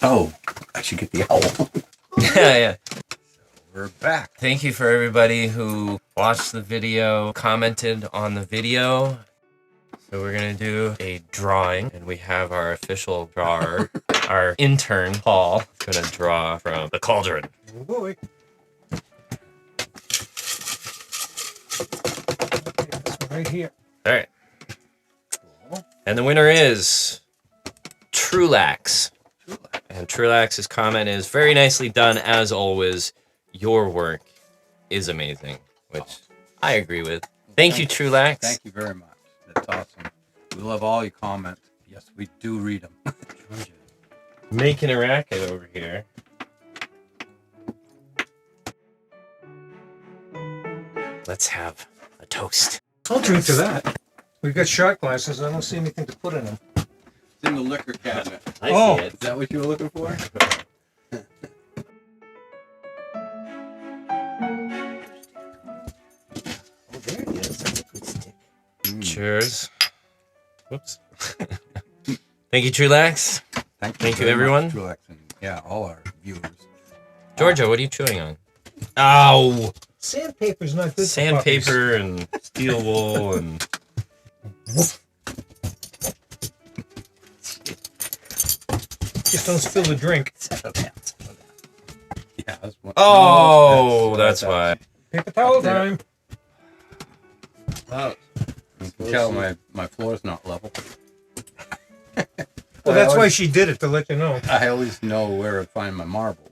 Oh, I should get the owl. Yeah. So we're back. Thank you for everybody who watched the video, commented on the video. So we're gonna do a drawing, and we have our official drawer, our intern, Paul, gonna draw from the cauldron. Oh boy. This one right here. All right. And the winner is Trulax. And Trulax's comment is, very nicely done as always. Your work is amazing, which I agree with. Thank you, Trulax. Thank you very much. That's awesome. We love all your comments. Yes, we do read them. Making a racket over here. Let's have a toast. I'll drink to that. We've got shot glasses. I don't see anything to put in them. It's in the liquor cabinet. I Oh. see it. Is that what you were looking for? Oh, there it is. That's a good stick. Cheers. Whoops. Thank you, Trulax. Thank you, very everyone. much, Truex, and yeah, all our viewers. Georgia, what are you chewing on? Ow! Sandpaper's not good for Sandpaper and steel wool and... puppies. Just don't spill the drink. Yeah, that's one. Oh, No, that's why. Paper towel time. Oh. You can tell my floor's not level. Well, that's why she did it, to let you know. I always know where to find my marbles.